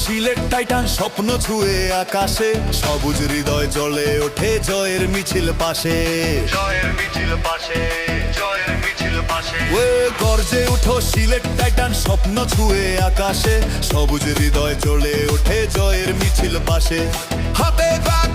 Sylhet Titan স্বপ্ন ছুঁয়ে আকাশে, সবুজ হৃদয় জ্বলে ওঠে জয়ের মিছিল পাশে, জয়ের মিছিল পাশে, জয়ের মিছিল পাশে। গর্জে উঠো সিলেট টাইটান স্বপ্ন ছুঁয়ে আকাশে, সবুজ হৃদয় জ্বলে ওঠে জয়ের মিছিল পাশে। হাতে বাক